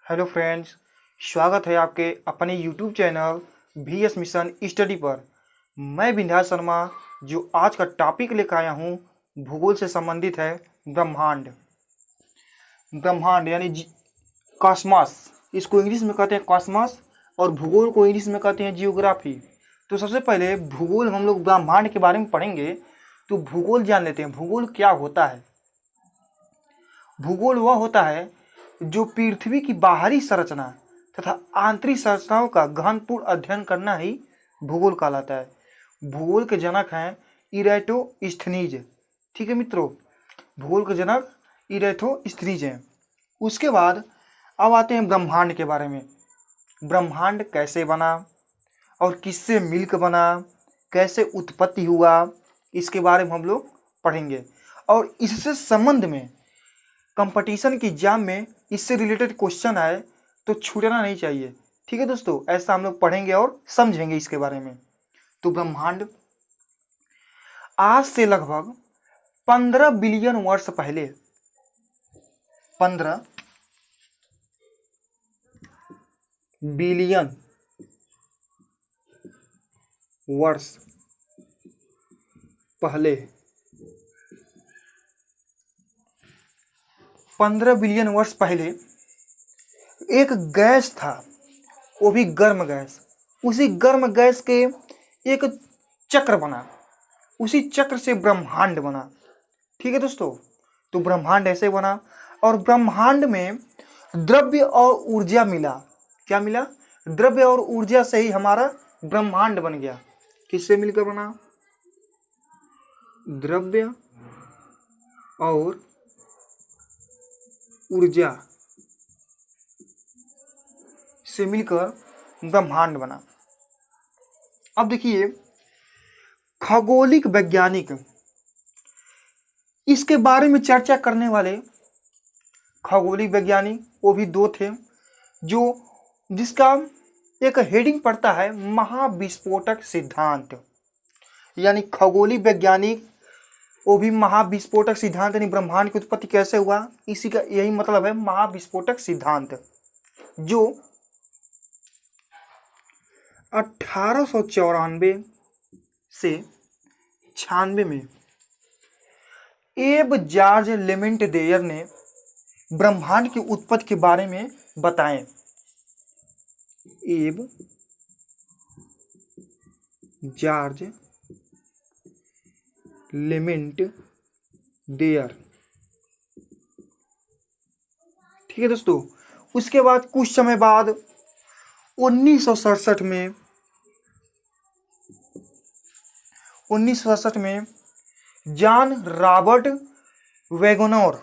Hello friends, स्वागत है आपके अपने YouTube channel VS mission study पर। मैं विंध्याचल शर्मा जो आज का टॉपिक लेकर आया हूँ भूगोल से संबंधित है। ब्रह्मांड ब्रह्मांड यानी कॉस्मॉस, इसको इंग्लिश में कहते हैं कॉस्मॉस और भूगोल को इंग्लिश में कहते हैं जियोग्राफी। तो सबसे पहले भूगोल हम लोग ब्रह्मांड के बारे में पढ़ेंगे। तो भूगोल जान लेते हैं, भूगोल क्या होता है। भूगोल वह होता है जो पृथ्वी की बाहरी संरचना तथा आंतरिक संरचनाओं का गहनपूर्ण अध्ययन करना ही भूगोल कहलाता है। भूगोल के जनक हैं इरेटोस्थनीज। ठीक है मित्रों, भूगोल के जनक इरेटोस्थनीज हैं। उसके बाद अब आते हैं ब्रह्मांड के बारे में। ब्रह्मांड कैसे बना और किससे मिलकर बना, कैसे उत्पत्ति हुआ, इसके बारे में हम लोग पढ़ेंगे। और इससे संबंध में कंपटीशन की एग्जाम में इससे रिलेटेड क्वेश्चन आए तो छूटना नहीं चाहिए। ठीक है दोस्तों, ऐसा हम लोग पढ़ेंगे और समझेंगे इसके बारे में। तो ब्रह्मांड आज से लगभग 15 बिलियन वर्ष पहले 15 बिलियन वर्ष पहले 15 बिलियन वर्ष पहले एक गैस था, वो भी गर्म गैस। उसी गर्म गैस के एक चक्र बना, उसी चक्र से ब्रह्मांड बना। ठीक है दोस्तों, तो ब्रह्मांड ऐसे बना और ब्रह्मांड में द्रव्य और ऊर्जा मिला। क्या मिला? द्रव्य और ऊर्जा से ही हमारा ब्रह्मांड बन गया। किससे मिलकर बना? द्रव्य और ऊर्जा से मिलकर ब्रह्मांड बना। अब देखिए, खगोलिक वैज्ञानिक इसके बारे में चर्चा करने वाले खगोलिक वैज्ञानिक वो भी दो थे, जो जिसका एक हेडिंग पड़ता है महाविस्फोटक सिद्धांत। यानी खगोलिक वैज्ञानिक वो भी महाविस्फोटक सिद्धांत, यानी ब्रह्मांड की उत्पत्ति कैसे हुआ, इसी का यही मतलब है महाविस्फोटक सिद्धांत, जो 1894 से 96 में एब जॉर्ज लेमेंटदेयर ने ब्रह्मांड की उत्पत्ति के बारे में बताएं। एब जॉर्ज लेमेंटदेयर। ठीक है दोस्तों, उसके बाद कुछ समय बाद 1967 में जॉन रॉबर्ट वेगनर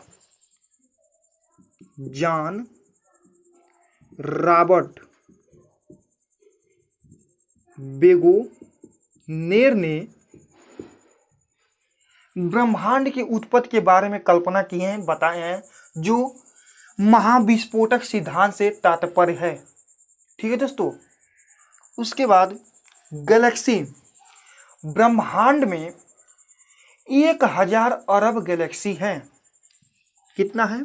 ने ब्रह्मांड की उत्पत्ति के बारे में कल्पना की है, बताए हैं, जो महाविस्फोटक सिद्धांत से तात्पर्य है। ठीक है दोस्तों, उसके बाद गैलेक्सी, ब्रह्मांड में 1000 अरब गैलेक्सी हैं। कितना है?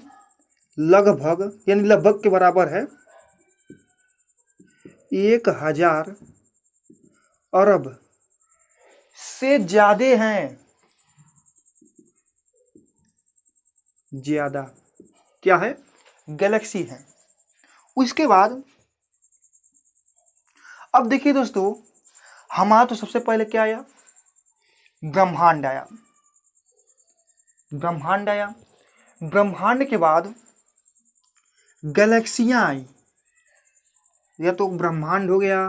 लगभग, यानी लगभग के बराबर है 1000 अरब से ज्यादा हैं। ज्यादा क्या है? गैलेक्सी है। उसके बाद अब देखिए दोस्तों, हमारा तो सबसे पहले क्या आया? ब्रह्मांड आया। ब्रह्मांड के बाद गैलेक्सियां आई। या तो ब्रह्मांड हो गया,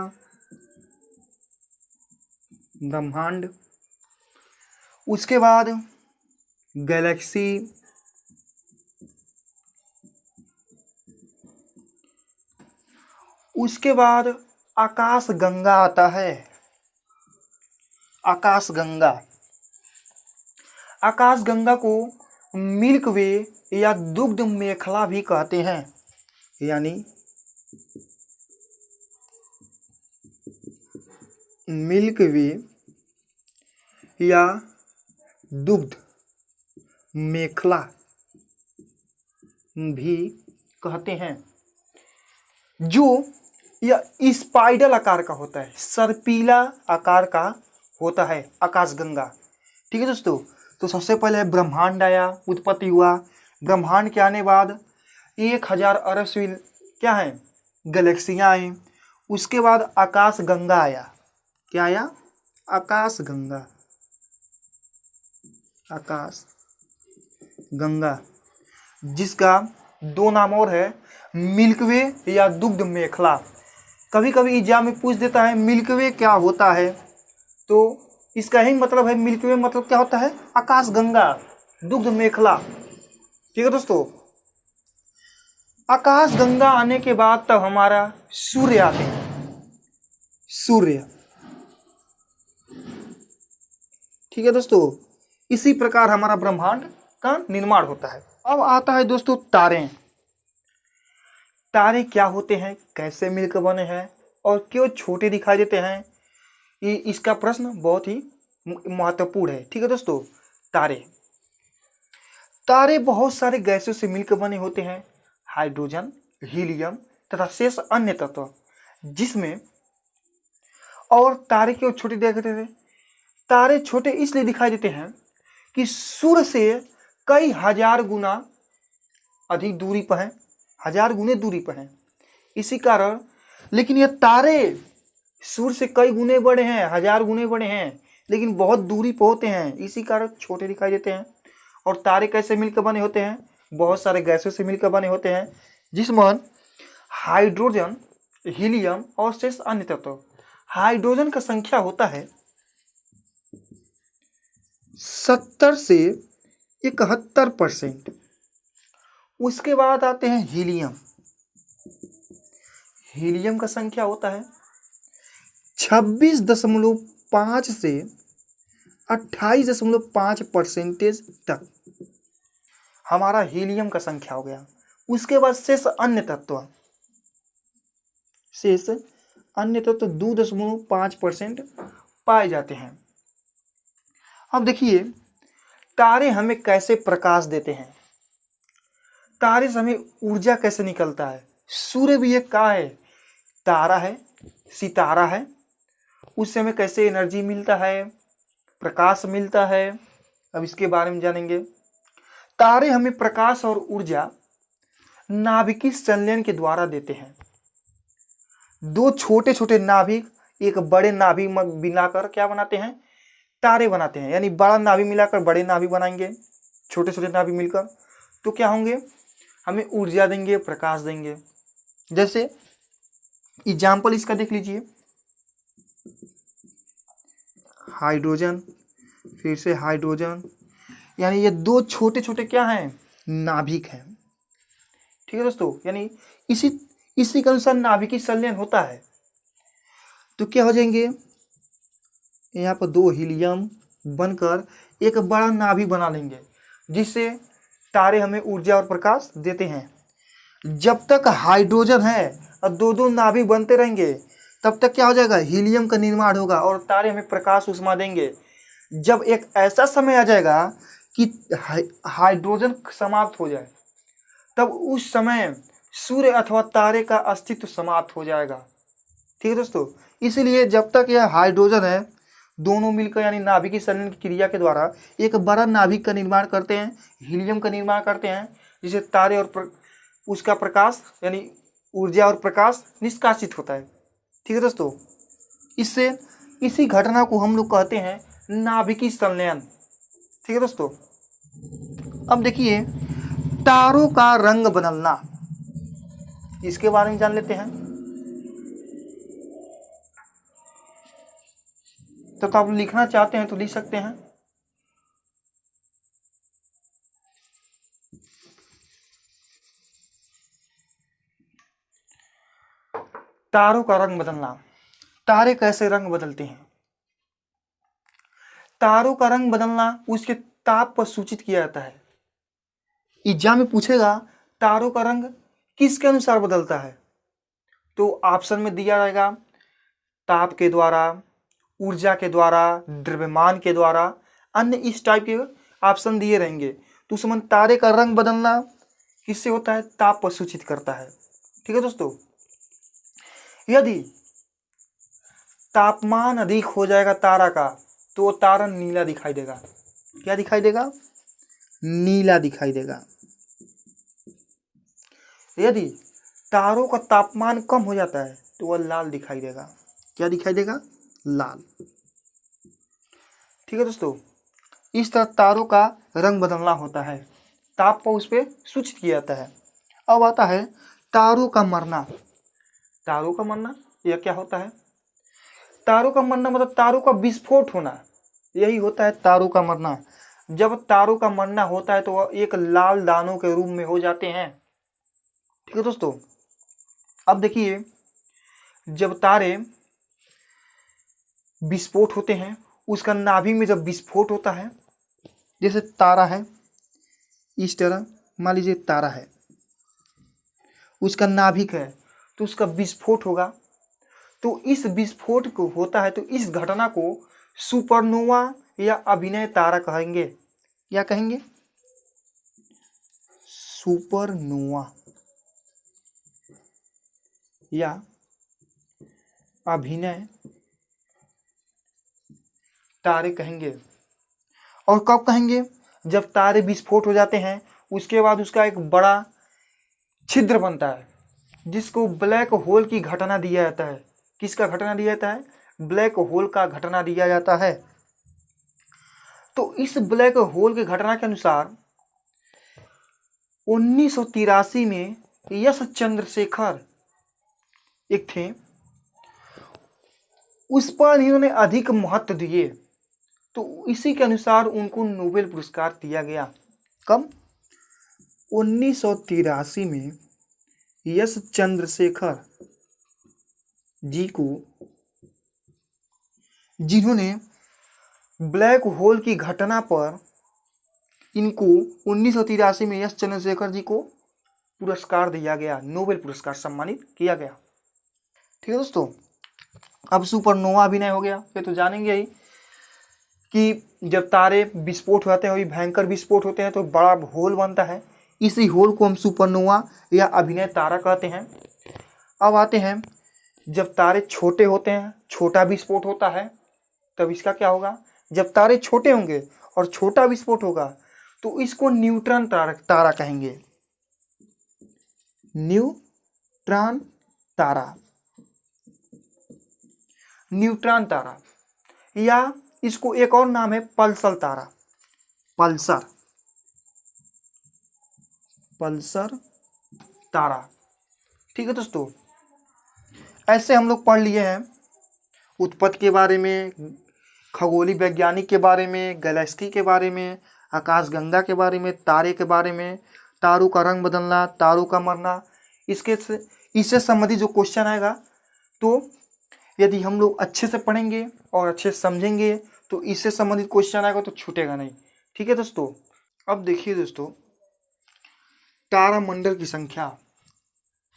ब्रह्मांड, उसके बाद गैलेक्सी, उसके बाद आकाश गंगा आता है। आकाश गंगा को मिल्क वे या दुग्ध मेखला भी कहते हैं। यानी मिल्क वे या दुग्ध मेखला भी कहते हैं। जो यह स्पाइडल आकार का होता है, सर्पीला आकार का होता है आकाशगंगा। ठीक है दोस्तों, तो सबसे पहले ब्रह्मांड आया, उत्पत्ति हुआ। ब्रह्मांड के आने बाद 1000 अरब से क्या है गैलेक्सियाँ आई। उसके बाद आकाशगंगा आया। क्या आया? आकाशगंगा। आकाशगंगा जिसका 2 नाम और है, मिल्कवे या दुग्ध मेखला। कभी कभी एग्जाम में पूछ देता है मिल्कवे क्या होता है, तो इसका ही मतलब है मिल्कवे मतलब क्या होता है? आकाशगंगा, दुग्ध मेखला। ठीक है दोस्तों, आकाशगंगा आने के बाद तब हमारा सूर्य आते हैं। सूर्य, ठीक है दोस्तों, इसी प्रकार हमारा ब्रह्मांड का निर्माण होता है। अब आता है दोस्तों तारे। तारे क्या होते हैं, कैसे मिलकर बने हैं और क्यों छोटे दिखाई देते हैं, ये इसका प्रश्न बहुत ही महत्वपूर्ण है। ठीक है दोस्तों, तारे बहुत सारे गैसों से मिलकर बने होते हैं, हाइड्रोजन, हीलियम तथा शेष अन्य तत्व, जिसमें और तारे क्यों छोटे दिखाई देते हैं? तारे छोटे इसलिए दिखाई देते हैं कि सूर्य से कई हजार गुना अधिक दूरी पर हैं, 1000 गुने दूरी पर हैं, इसी कारण। लेकिन ये तारे सूर्य से कई गुने बड़े हैं, 1000 गुने बड़े हैं, लेकिन बहुत दूरी पर होते हैं, इसी कारण छोटे दिखाई देते हैं। और तारे कैसे मिलकर बने होते हैं? बहुत सारे गैसों से मिलकर बने होते हैं, जिसमें हाइड्रोजन, हीलियम और शेष अन्य तत्व। हाइड्रोजन का संख्या होता है 70 से 71%। उसके बाद आते हैं हीलियम। हीलियम का संख्या होता है 26.5 से 28.5% तक हमारा हीलियम का संख्या हो गया। उसके बाद शेष अन्य तत्व 2.5% पाए जाते हैं। अब देखिए तारे हमें कैसे प्रकाश देते हैं, तारे से हमें ऊर्जा कैसे निकलता है। सूर्य भी एक क्या है? तारा है, सितारा है। उससे हमें कैसे एनर्जी मिलता है, प्रकाश मिलता है, अब इसके बारे में जानेंगे। तारे हमें प्रकाश और ऊर्जा नाभिकीय संलयन के द्वारा देते हैं। 2 छोटे छोटे नाभिक एक बड़े नाभिक मिलाकर क्या बनाते हैं? तारे बनाते हैं। यानी बड़ा नाभिक मिलाकर बड़े नाभिक बनाएंगे, छोटे छोटे नाभिक मिलकर, तो क्या होंगे? हमें ऊर्जा देंगे, प्रकाश देंगे। जैसे एग्जाम्पल इसका देख लीजिए, हाइड्रोजन, फिर से हाइड्रोजन, यानी ये 2 छोटे छोटे क्या हैं? नाभिक हैं। ठीक है दोस्तों, यानी इसी के अनुसार नाभिकीय संलयन होता है। तो क्या हो जाएंगे? यहाँ पर 2 हीलियम बनकर एक बड़ा नाभिक बना लेंगे, जिससे तारे हमें ऊर्जा और प्रकाश देते हैं। जब तक हाइड्रोजन है और 2 नाभिक बनते रहेंगे, तब तक क्या हो जाएगा? हीलियम का निर्माण होगा और तारे हमें प्रकाश ऊष्मा देंगे। जब एक ऐसा समय आ जाएगा कि हाइड्रोजन समाप्त हो जाए, तब उस समय सूर्य अथवा तारे का अस्तित्व समाप्त हो जाएगा। ठीक है दोस्तों, इसलिए जब तक यह हाइड्रोजन है, दोनों मिलकर यानी नाभिकीय संलयन की क्रिया के द्वारा एक बड़ा नाभिक का निर्माण करते हैं, हीलियम का निर्माण करते हैं, जिसे तारे और उसका प्रकाश यानी ऊर्जा और प्रकाश निष्कासित होता है। ठीक है दोस्तों, इसी घटना को हम लोग कहते हैं नाभिकीय संलयन। ठीक है दोस्तों, अब देखिए तारों का रंग बदलना, इसके बारे में जान लेते हैं। तो आप लिखना चाहते हैं तो लिख सकते हैं। तारों का रंग बदलना, तारे कैसे रंग बदलते हैं? तारों का रंग बदलना उसके ताप पर सूचित किया जाता है। एग्जाम में पूछेगा तारों का रंग किसके अनुसार बदलता है, तो ऑप्शन में दिया रहेगा ताप के द्वारा, ऊर्जा के द्वारा, द्रव्यमान के द्वारा, अन्य इस टाइप के ऑप्शन दिए रहेंगे। तो उसमें तारे का रंग बदलना किससे होता है? ताप पर सूचित करता है। ठीक है दोस्तों, यदि तापमान अधिक हो जाएगा तारा का तो वो तारा नीला दिखाई देगा। क्या दिखाई देगा? नीला दिखाई देगा। यदि तारों का तापमान कम हो जाता है तो वह लाल दिखाई देगा। क्या दिखाई देगा? लाल। ठीक है दोस्तों, इस तरह तारों का रंग बदलना होता है, ताप पर उस पर सूचित किया जाता है। अब आता है तारों का मरना। तारों का मरना यह क्या होता है? तारों का मरना मतलब तारों का विस्फोट होना, यही होता है तारों का मरना। जब तारों का मरना होता है तो वह एक लाल दानों के रूप में हो जाते हैं। ठीक है दोस्तों, अब देखिए जब तारे विस्फोट होते हैं, उसका नाभि में जब विस्फोट होता है, जैसे तारा है इस तरह, मान लीजिए तारा है, उसका नाभिक है तो उसका विस्फोट होगा। तो इस विस्फोट को होता है तो इस घटना को सुपरनोवा या अभिनय तारा कहेंगे। क्या कहेंगे? सुपरनोवा या अभिनय तारे कहेंगे। और कब कहेंगे? जब तारे विस्फोट हो जाते हैं, उसके बाद उसका एक बड़ा छिद्र बनता है जिसको ब्लैक होल की घटना दिया जाता है। किसका घटना दिया जाता है? ब्लैक होल का घटना दिया जाता है। तो इस ब्लैक होल के घटना के अनुसार 1983 में यश चंद्रशेखर एक थे, उस पर इन्होंने अधिक महत्व दिए, तो इसी के अनुसार उनको नोबेल पुरस्कार दिया गया। कब? 1983 में यश चंद्रशेखर जी को, जिन्होंने ब्लैक होल की घटना पर, इनको 1983 में यश चंद्रशेखर जी को पुरस्कार दिया गया, नोबेल पुरस्कार सम्मानित किया गया। ठीक है दोस्तों, अब सुपरनोवा अभिनय हो गया। ये तो जानेंगे ही कि जब तारे विस्फोट होते हैं, वही भयंकर विस्फोट होते हैं तो बड़ा होल बनता है, इसी होल को हम सुपरनोवा या अभिनय तारा कहते हैं। अब आते हैं जब तारे छोटे होते हैं, छोटा विस्फोट होता है, तब इसका क्या होगा? जब तारे छोटे होंगे और छोटा विस्फोट होगा तो इसको न्यूट्रॉन तारा कहेंगे। न्यूट्रॉन तारा, न्यूट्रॉन तारा, या इसको एक और नाम है पल्सर तारा। पल्सर, पल्सर तारा। ठीक है दोस्तों, ऐसे हम लोग पढ़ लिए हैं उत्पत्ति के बारे में, खगोलीय वैज्ञानिक के बारे में, गैलेक्सी के बारे में, आकाशगंगा के बारे में, तारे के बारे में, तारों का रंग बदलना, तारों का मरना। इससे संबंधित जो क्वेश्चन आएगा तो यदि हम लोग अच्छे से पढ़ेंगे और अच्छे से समझेंगे तो इससे संबंधित क्वेश्चन आएगा तो छूटेगा नहीं। ठीक है दोस्तों, अब देखिए दोस्तों, तारामंडल की संख्या।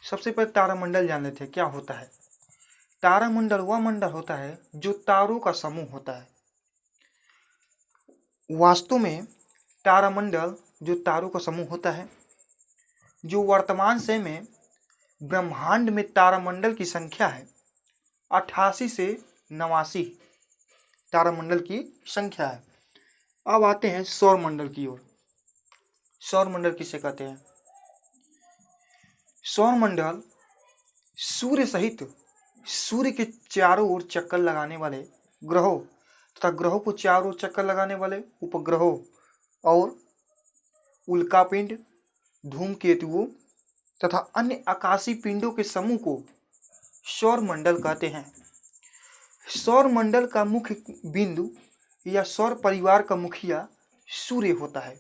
सबसे पहले तारामंडल जान लेते हैं क्या होता है। तारामंडल वह मंडल होता है जो तारों का समूह होता है। वास्तव में तारामंडल जो तारों का समूह होता है, जो वर्तमान समय में ब्रह्मांड में तारामंडल की संख्या है 88 से 89 तारामंडल की संख्या है। अब आते हैं सौरमंडल की ओर। सौरमंडल किसे कहते हैं? सौरमंडल सूर्य सहित सूर्य के चारों ओर चक्कर लगाने वाले ग्रहों तथा ग्रहों को चारों ओर चक्कर लगाने वाले उपग्रहों और उल्कापिंड, धूमकेतुओं तथा अन्य आकाशीय पिंडों के समूह को सौरमंडल कहते हैं। सौरमंडल का मुख्य बिंदु या सौर परिवार का मुखिया सूर्य होता है।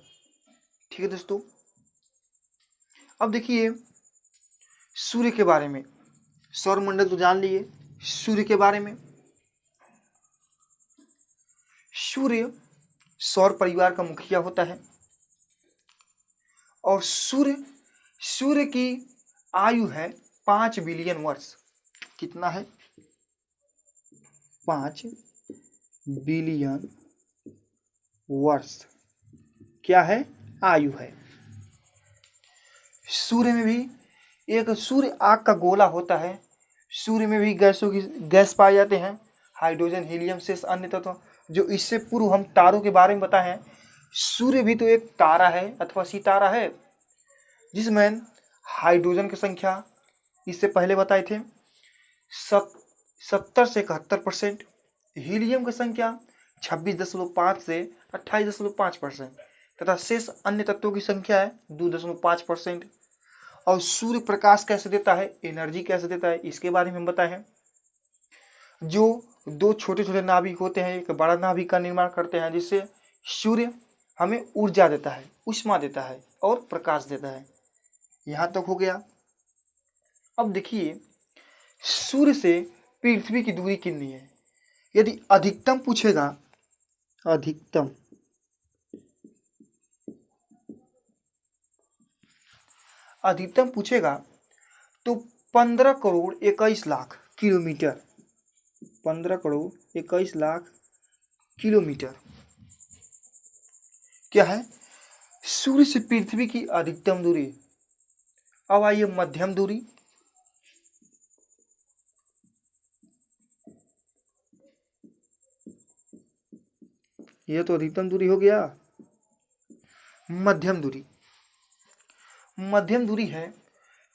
ठीक है दोस्तों, अब देखिए सूर्य के बारे में। सौरमंडल तो जान लिए, सूर्य के बारे में। सूर्य सौर परिवार का मुखिया होता है और सूर्य की आयु है 5 बिलियन वर्ष। कितना है? 5 बिलियन वर्ष क्या है? आयु है। सूर्य में भी एक सूर्य आग का गोला होता है सूर्य में भी गैस पाए जाते हैं, हाइड्रोजन, हीलियम से अन्य तत्व। जो इससे पूर्व हम तारों के बारे में बताए हैं, सूर्य भी तो एक तारा है अथवा सितारा है, जिसमें हाइड्रोजन की संख्या इससे पहले बताए थे 70 से 71%, हीलियम की संख्या 26.5 से 28.5% तथा शेष अन्य तत्वों की संख्या है 2.5%। और सूर्य प्रकाश कैसे देता है, एनर्जी कैसे देता है, इसके बारे में हम बताए हैं। जो दो छोटे छोटे नाभिक होते हैं, एक बड़ा नाभिक का निर्माण करते हैं, जिससे सूर्य हमें ऊर्जा देता है, ऊष्मा देता है और प्रकाश देता है। यहाँ तक हो गया। अब देखिए सूर्य से पृथ्वी की दूरी कितनी है। यदि अधिकतम पूछेगा, अधिकतम पूछेगा तो 15 करोड़ 21 लाख किलोमीटर, 15 करोड़ 21 लाख किलोमीटर क्या है सूर्य से पृथ्वी की अधिकतम दूरी। अब आइए मध्यम दूरी। यह तो अधिकतम दूरी हो गया। मध्यम दूरी है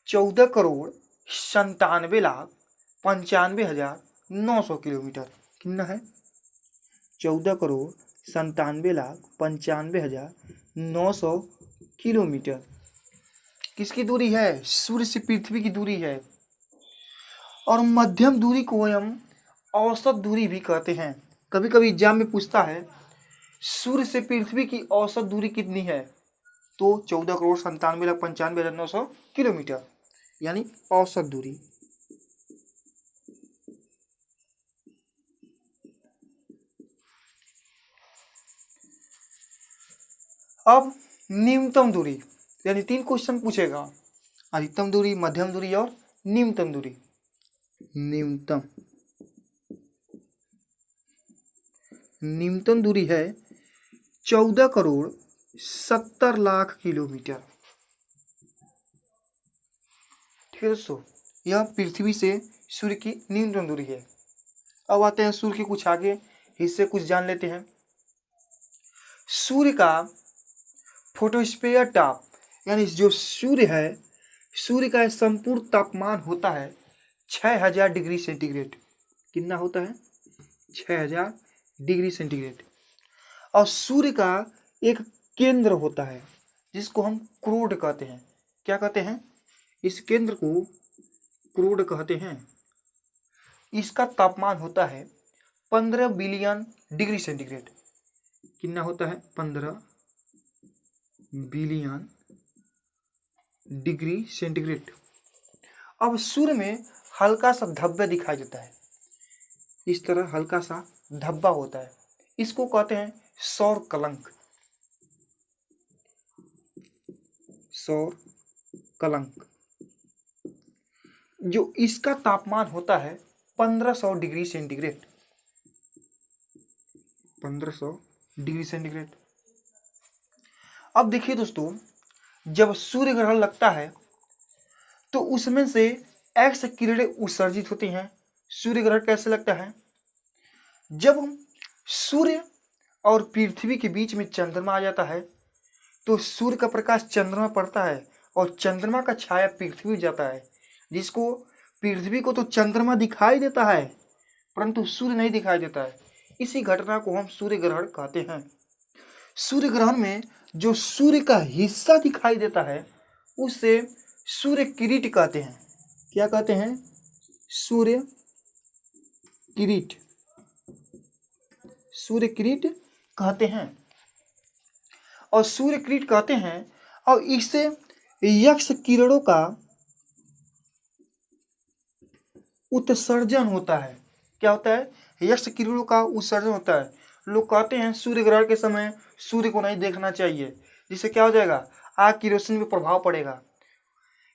14 करोड़ 97,95,900 किलोमीटर। कितना है? 14 करोड़ 97,95,900 किलोमीटर किसकी दूरी है? सूर्य से पृथ्वी की दूरी है। और मध्यम दूरी को हम औसत दूरी भी कहते हैं। कभी कभी एग्जाम में पूछता है सूर्य से पृथ्वी की औसत दूरी कितनी है, तो 14 करोड़ 97,95,900 किलोमीटर यानी औसत दूरी। अब न्यूनतम दूरी, यानी 3 क्वेश्चन पूछेगा, अधिकतम दूरी, मध्यम दूरी और न्यूनतम दूरी। न्यूनतम दूरी है 14 करोड़ 70 लाख किलोमीटर। ठीक है दोस्तों, यह पृथ्वी से सूर्य की न्यूनतम दूरी है। अब आते हैं सूर्य के कुछ आगे हिस्से, कुछ जान लेते हैं। सूर्य का फोटोस्फीयर टॉप, यानी जो सूर्य है, सूर्य का संपूर्ण तापमान होता है 6000 डिग्री सेंटीग्रेड। कितना होता है? 6000 डिग्री सेंटीग्रेड। और सूर्य का एक केंद्र होता है जिसको हम क्रोड कहते हैं। क्या कहते हैं? इस केंद्र को क्रोड कहते हैं। इसका तापमान होता है 15 बिलियन डिग्री सेंटीग्रेड। कितना होता है? 15 बिलियन डिग्री सेंटीग्रेड। अब सूर्य में हल्का सा धब्बा दिखाई देता है, इस तरह हल्का सा धब्बा होता है, इसको कहते हैं सौर कलंक। सौर कलंक, जो इसका तापमान होता है 1500 डिग्री सेंटीग्रेड। 1500 degree centigrade. अब देखिए दोस्तों, जब सूर्य ग्रहण लगता है तो उसमें से एक्स किरणें उत्सर्जित होती हैं। सूर्य ग्रहण कैसे लगता है? जब हम सूर्य और पृथ्वी के बीच में चंद्रमा आ जाता है तो सूर्य का प्रकाश चंद्रमा पड़ता है और चंद्रमा का छाया पृथ्वी जाता है, जिसको पृथ्वी को तो चंद्रमा दिखाई देता है परंतु सूर्य नहीं दिखाई देता है। इसी घटना को हम सूर्य ग्रहण कहते हैं। सूर्य ग्रहण में जो सूर्य का हिस्सा दिखाई देता है उसे सूर्य किरीट कहते हैं। क्या कहते हैं? सूर्य किरीट। सूर्य किरीट कहते हैं। और सूर्य किरीट कहते हैं और इससे यक्ष किरणों का उत्सर्जन होता है। क्या होता है? यक्ष किरणों का उत्सर्जन होता है। लोग कहते हैं सूर्य ग्रहण के समय सूर्य को नहीं देखना चाहिए, जिससे क्या हो जाएगा? आग की रोशनी पर प्रभाव पड़ेगा।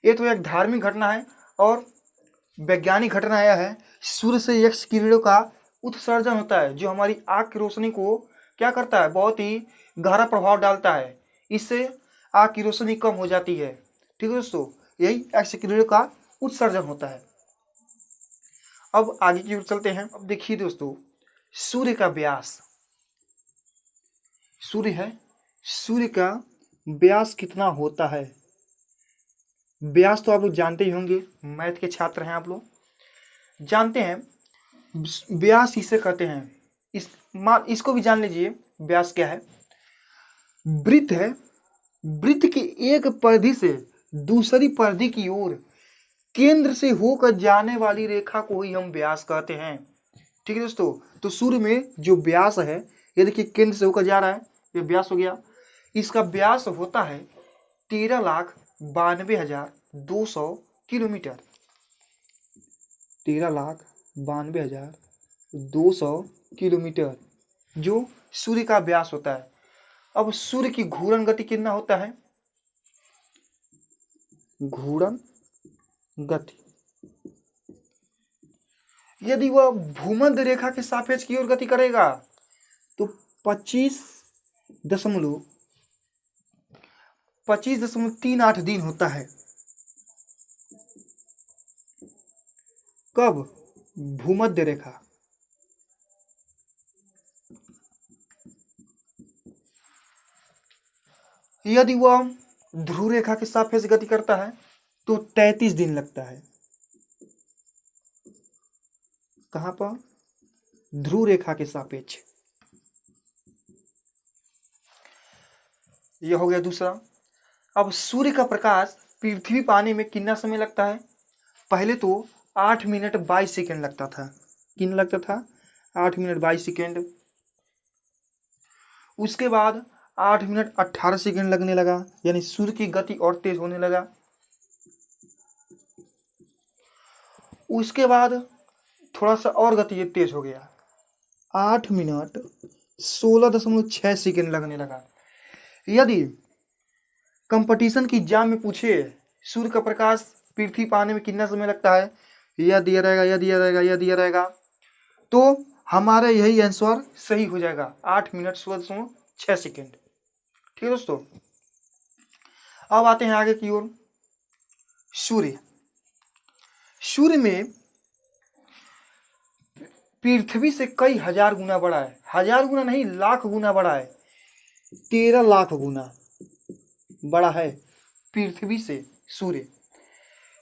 ये तो एक धार्मिक घटना है और वैज्ञानिक घटना यह है, सूर्य से यक्ष किरणों का उत्सर्जन होता है जो हमारी आग की रोशनी को क्या करता है? बहुत ही गहरा प्रभाव डालता है। इससे आग की रोशनी कम हो जाती है। ठीक है दोस्तों, यही यक्ष किरणों का उत्सर्जन होता है। अब आगे की ओर चलते हैं। अब देखिए दोस्तों, सूर्य का व्यास, सूर्य है, सूर्य का व्यास कितना होता है? व्यास तो आप लोग जानते ही होंगे, मैथ के छात्र हैं आप लोग, जानते हैं व्यास इसे कहते हैं। इसको भी जान लीजिए व्यास क्या है। वृत्त है, वृत्त की एक परिधि से दूसरी परिधि की ओर केंद्र से होकर जाने वाली रेखा को ही हम व्यास कहते हैं। ठीक है दोस्तों, तो सूर्य में जो व्यास है, ये देखिए केंद्र से होकर जा रहा है, ये व्यास हो गया। इसका व्यास होता है 13,92,200 किलोमीटर, 13,92,200 किलोमीटर जो सूर्य का व्यास होता है। अब सूर्य की घूर्णन गति कितना होता है? घूर्णन गति, यदि वह भूमध्य रेखा के सापेक्ष की ओर गति करेगा तो 25.38 दिन होता है। कब? भूमध्य रेखा। यदि वह ध्रुव रेखा के सापेक्ष गति करता है तो 33 दिन लगता है। कहां पर? ध्रुव रेखा के सापेक्ष। यह हो गया दूसरा। अब सूर्य का प्रकाश पृथ्वी पर आने में कितना समय लगता है? पहले तो 8 मिनट 22 सेकेंड लगता था। कितना लगता था? 8 मिनट 22 सेकेंड। उसके बाद 8 मिनट 18 सेकेंड लगने लगा, यानी सूर्य की गति और तेज होने लगा। उसके बाद थोड़ा सा और गति तेज हो गया, 8 मिनट 16.6 सेकेंड लगने लगा। यदि कंपटीशन की एग्जाम में पूछे सूर्य का प्रकाश पृथ्वी पर आने में कितना समय लगता है, यह दिया रहेगा, तो हमारा यही आंसर सही हो जाएगा, 8 मिनट 16.6 सेकेंड। ठीक है दोस्तों, अब आते हैं आगे की ओर। सूर्य में पृथ्वी से कई हजार गुना बड़ा है, हजार गुना नहीं, लाख गुना बड़ा है, 13 लाख गुना बड़ा है पृथ्वी से सूर्य।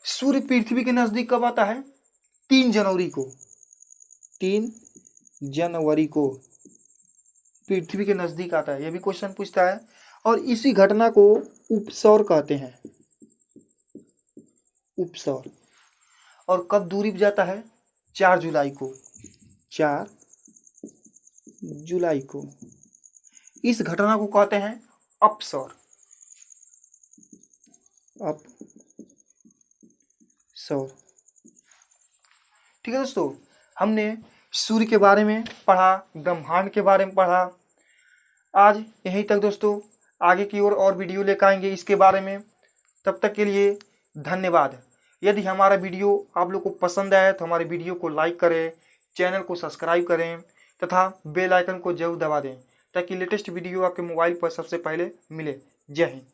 सूर्य पृथ्वी के नजदीक कब आता है? 3 जनवरी को, 3 जनवरी को पृथ्वी के नजदीक आता है। यह भी क्वेश्चन पूछता है, और इसी घटना को उपसौर कहते हैं, उपसौर। और कब दूरी पर जाता है? 4 जुलाई को, 4 जुलाई को। इस घटना को कहते हैं अपसौर, अपसौर। ठीक है दोस्तों, हमने सूर्य के बारे में पढ़ा, ब्रह्मांड के बारे में पढ़ा। आज यहीं तक दोस्तों, आगे की ओर और वीडियो लेकर आएंगे इसके बारे में। तब तक के लिए धन्यवाद। यदि हमारा वीडियो आप लोग को पसंद आया तो हमारे वीडियो को लाइक करें, चैनल को सब्सक्राइब करें तथा बेल आइकन को जरूर दबा दें, ताकि लेटेस्ट वीडियो आपके मोबाइल पर सबसे पहले मिले। जय हिंद।